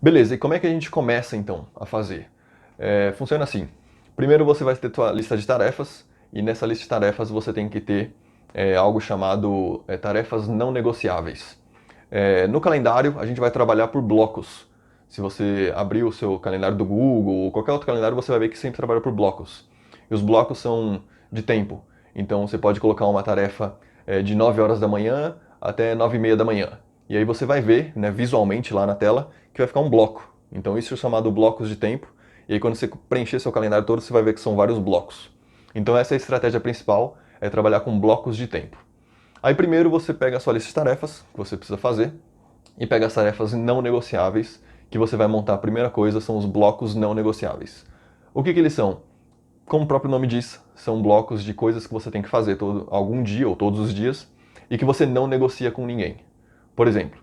Beleza, e como é que a gente começa então a fazer? Funciona assim. Primeiro você vai ter sua lista de tarefas, e nessa lista de tarefas você tem que ter algo chamado tarefas não negociáveis. No calendário a gente vai trabalhar por blocos. Se você abrir o seu calendário do Google ou qualquer outro calendário, você vai ver que sempre trabalha por blocos. E os blocos são de tempo. Então você pode colocar uma tarefa de 9 horas da manhã até 9:30 da manhã. E aí você vai ver, né, visualmente lá na tela que vai ficar um bloco. Então isso é chamado blocos de tempo. E aí quando você preencher seu calendário todo, você vai ver que são vários blocos. Então essa é a estratégia principal, é trabalhar com blocos de tempo. Aí primeiro você pega a sua lista de tarefas que você precisa fazer e pega as tarefas não negociáveis que você vai montar. A primeira coisa são os blocos não negociáveis. O que eles são? Como o próprio nome diz, são blocos de coisas que você tem que fazer algum dia ou todos os dias e que você não negocia com ninguém. Por exemplo,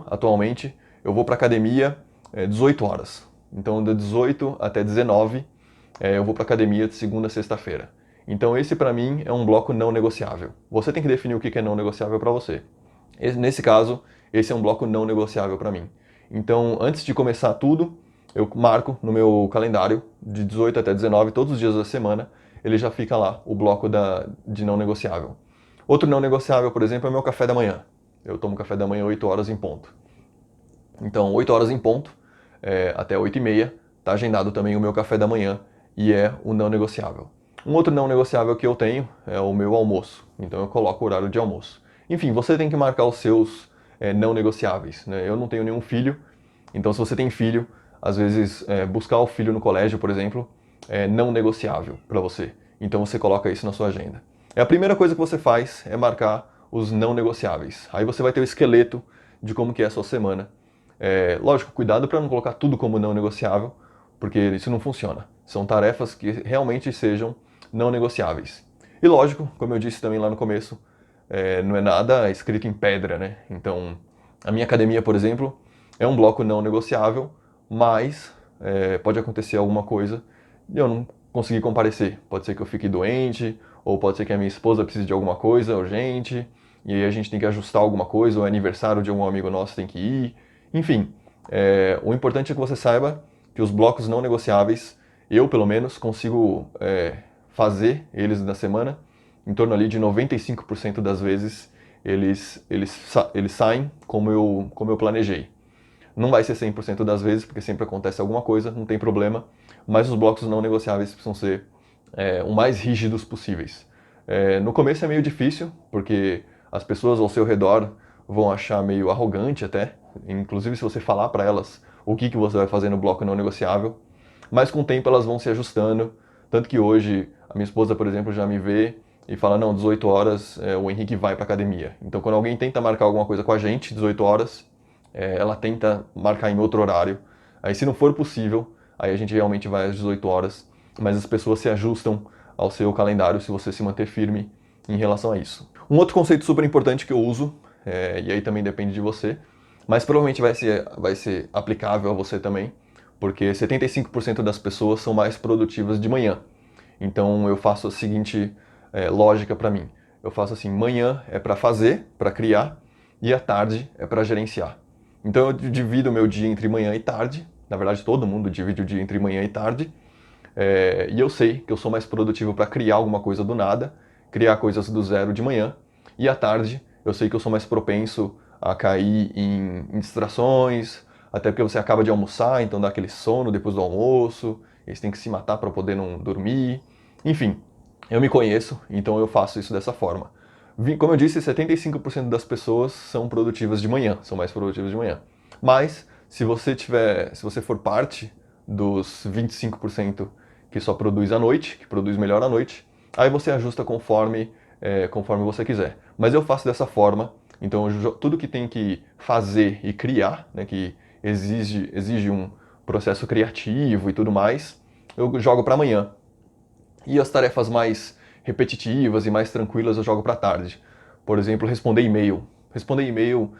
atualmente, eu vou para academia 18 horas. Então, de 18 até 19, eu vou para academia de segunda a sexta-feira. Então, esse para mim é um bloco não negociável. Você tem que definir o que é não negociável para você. Nesse caso, esse é um bloco não negociável para mim. Então, antes de começar tudo, eu marco no meu calendário de 18 até 19, todos os dias da semana, ele já fica lá, o bloco de não negociável. Outro não negociável, por exemplo, é o meu café da manhã. Eu tomo café da manhã 8 horas em ponto. Então, 8 horas em ponto, até 8:30, está agendado também o meu café da manhã e é o não negociável. Um outro não negociável que eu tenho é o meu almoço. Então eu coloco o horário de almoço. Enfim, você tem que marcar os seus não negociáveis, né? Eu não tenho nenhum filho, então se você tem filho, às vezes buscar o filho no colégio, por exemplo, é não negociável para você. Então você coloca isso na sua agenda. A primeira coisa que você faz é marcar os não negociáveis. Aí você vai ter o esqueleto de como que é a sua semana. Lógico, cuidado para não colocar tudo como não negociável, porque isso não funciona. São tarefas que realmente sejam não negociáveis. E lógico, como eu disse também lá no começo, não é nada escrito em pedra, né? Então, a minha academia, por exemplo, é um bloco não negociável, mas pode acontecer alguma coisa e eu não conseguir comparecer. Pode ser que eu fique doente, ou pode ser que a minha esposa precise de alguma coisa urgente, e aí a gente tem que ajustar alguma coisa, ou é aniversário de algum amigo nosso tem que ir. Enfim, o importante é que você saiba que os blocos não negociáveis, eu pelo menos consigo fazer eles na semana, em torno ali de 95% das vezes eles saem como eu planejei. Não vai ser 100% das vezes, porque sempre acontece alguma coisa, não tem problema, mas os blocos não negociáveis precisam ser o mais rígidos possíveis. No começo é meio difícil, porque as pessoas ao seu redor vão achar meio arrogante até, inclusive se você falar para elas o que você vai fazer no bloco não negociável, mas com o tempo elas vão se ajustando, tanto que hoje a minha esposa, por exemplo, já me vê e fala, não, 18 horas o Henrique vai para academia. Então quando alguém tenta marcar alguma coisa com a gente, 18 horas, ela tenta marcar em outro horário. Aí se não for possível, aí a gente realmente vai às 18 horas, mas as pessoas se ajustam ao seu calendário se você se manter firme em relação a isso. Um outro conceito super importante que eu uso, e aí também depende de você, mas provavelmente vai ser aplicável a você também, porque 75% das pessoas são mais produtivas de manhã. Então eu faço a seguinte lógica para mim. Eu faço assim, manhã é para fazer, para criar, e a tarde é para gerenciar. Então eu divido o meu dia entre manhã e tarde. Na verdade, todo mundo divide o dia entre manhã e tarde. E eu sei que eu sou mais produtivo para criar alguma coisa do nada, criar coisas do zero de manhã. E à tarde, eu sei que eu sou mais propenso a cair em distrações, até porque você acaba de almoçar, então dá aquele sono depois do almoço, e você tem que se matar para poder não dormir. Enfim, eu me conheço, então eu faço isso dessa forma. Como eu disse, 75% das pessoas são produtivas de manhã, são mais produtivas de manhã. Mas se você for parte dos 25% que só produz à noite, que produz melhor à noite, aí você ajusta conforme você quiser. Mas eu faço dessa forma, então tudo que tem que fazer e criar, né, que exige um processo criativo e tudo mais, eu jogo para amanhã. E as tarefas mais repetitivas e mais tranquilas eu jogo para tarde. Por exemplo, responder e-mail. Responder e-mail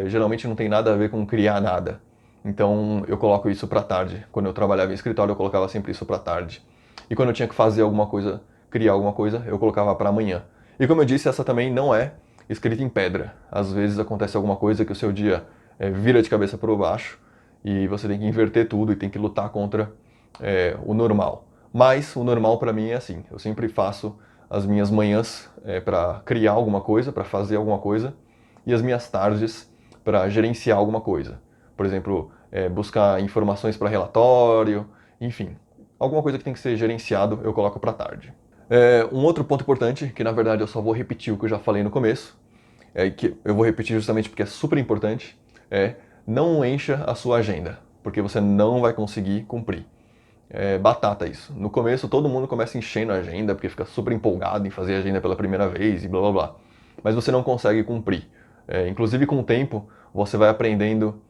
geralmente não tem nada a ver com criar nada. Então eu coloco isso para tarde. Quando eu trabalhava em escritório, eu colocava sempre isso para tarde. E quando eu tinha que fazer alguma coisa, criar alguma coisa, eu colocava para amanhã. E como eu disse, essa também não é escrita em pedra. Às vezes acontece alguma coisa que o seu dia vira de cabeça para baixo e você tem que inverter tudo e tem que lutar contra o normal. Mas o normal para mim é assim, eu sempre faço as minhas manhãs para criar alguma coisa, para fazer alguma coisa, e as minhas tardes para gerenciar alguma coisa. Por exemplo, buscar informações para relatório, enfim, alguma coisa que tem que ser gerenciado eu coloco para tarde. Um outro ponto importante, que na verdade eu só vou repetir o que eu já falei no começo, que eu vou repetir justamente porque é super importante, é não encha a sua agenda, porque você não vai conseguir cumprir. É batata isso. No começo todo mundo começa enchendo a agenda, porque fica super empolgado em fazer a agenda pela primeira vez e blá blá blá. Mas você não consegue cumprir. Inclusive com o tempo você vai aprendendo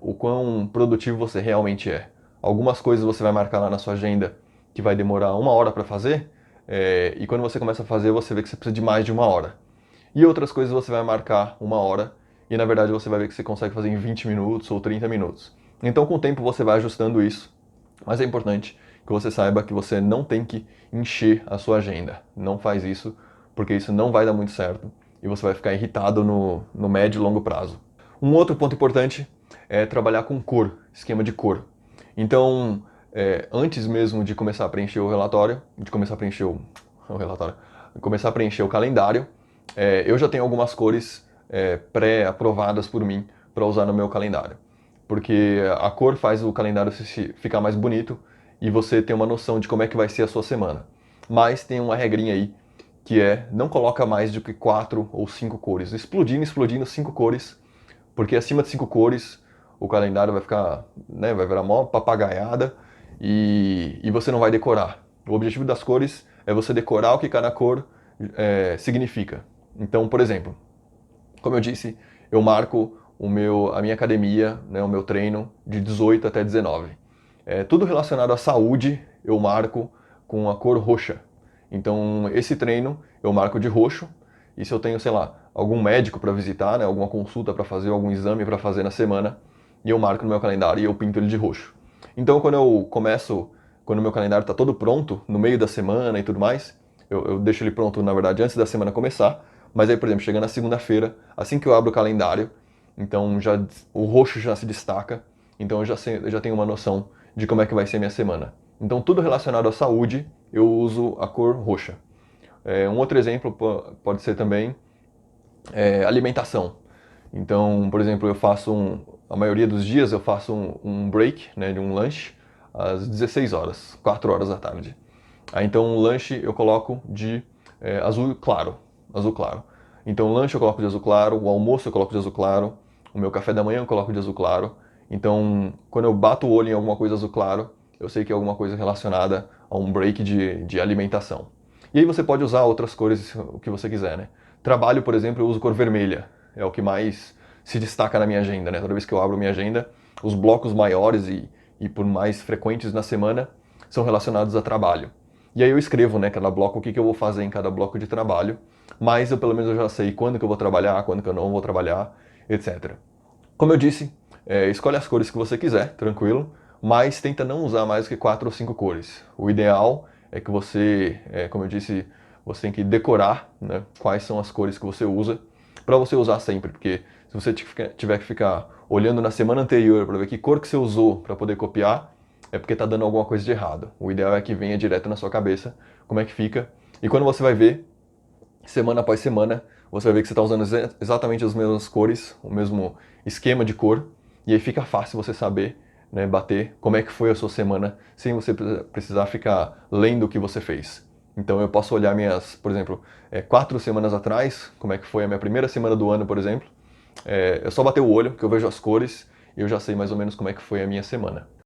o quão produtivo você realmente é. Algumas coisas você vai marcar lá na sua agenda que vai demorar 1 hora para fazer, e quando você começa a fazer você vê que você precisa de mais de 1 hora. E outras coisas você vai marcar 1 hora e na verdade você vai ver que você consegue fazer em 20 minutos ou 30 minutos. Então com o tempo você vai ajustando isso, mas é importante que você saiba que você não tem que encher a sua agenda. Não faz isso, porque isso não vai dar muito certo e você vai ficar irritado no médio e longo prazo. Um outro ponto importante é trabalhar com cor, esquema de cor. Então, antes mesmo de começar a preencher o relatório, de começar a preencher o relatório, começar a preencher o calendário, eu já tenho algumas cores pré-aprovadas por mim para usar no meu calendário. Porque a cor faz o calendário ficar mais bonito e você tem uma noção de como é que vai ser a sua semana. Mas tem uma regrinha aí, que não coloca mais do que 4 ou 5 cores. Explodindo, explodindo, 5 cores, porque acima de 5 cores o calendário vai ficar, né, vai virar mó papagaiada e você não vai decorar. O objetivo das cores é você decorar o que cada cor significa. Então, por exemplo, como eu disse, eu marco a minha academia, né, o meu treino de 18 até 19. Tudo relacionado à saúde eu marco com a cor roxa. Então esse treino eu marco de roxo, e se eu tenho, sei lá, algum médico para visitar, né, alguma consulta para fazer, algum exame para fazer na semana, e eu marco no meu calendário e eu pinto ele de roxo. Então quando o meu calendário está todo pronto, no meio da semana e tudo mais, eu deixo ele pronto, na verdade, antes da semana começar, mas aí, por exemplo, chegando na segunda-feira, assim que eu abro o calendário, então o roxo já se destaca, então eu já tenho uma noção de como é que vai ser a minha semana. Então tudo relacionado à saúde, eu uso a cor roxa. Um outro exemplo pode ser também alimentação. Então, por exemplo, a maioria dos dias eu faço um break, né, de um lanche, às 16 horas, 4 horas da tarde. Aí então o lanche eu coloco de azul claro, azul claro. Então o lanche eu coloco de azul claro, o almoço eu coloco de azul claro, o meu café da manhã eu coloco de azul claro. Então quando eu bato o olho em alguma coisa azul claro, eu sei que é alguma coisa relacionada a um break de alimentação. E aí você pode usar outras cores, o que você quiser, né? Trabalho, por exemplo, eu uso cor vermelha. É o que mais se destaca na minha agenda, né? Toda vez que eu abro minha agenda, os blocos maiores e por mais frequentes na semana são relacionados a trabalho. E aí eu escrevo, né, cada bloco, o que eu vou fazer em cada bloco de trabalho, mas pelo menos eu já sei quando que eu vou trabalhar, quando que eu não vou trabalhar, etc. Como eu disse, escolhe as cores que você quiser, tranquilo, mas tenta não usar mais do que 4 ou 5 cores. O ideal é que você, como eu disse, você tem que decorar, né, quais são as cores que você usa, para você usar sempre, porque se você tiver que ficar olhando na semana anterior para ver que cor que você usou para poder copiar, é porque está dando alguma coisa de errado. O ideal é que venha direto na sua cabeça como é que fica. E quando você vai ver, semana após semana, você vai ver que você está usando exatamente as mesmas cores, o mesmo esquema de cor, e aí fica fácil você saber, né, bater como é que foi a sua semana, sem você precisar ficar lendo o que você fez. Então eu posso olhar por exemplo, 4 semanas atrás, como é que foi a minha primeira semana do ano, por exemplo, eu só bater o olho, que eu vejo as cores, e eu já sei mais ou menos como é que foi a minha semana.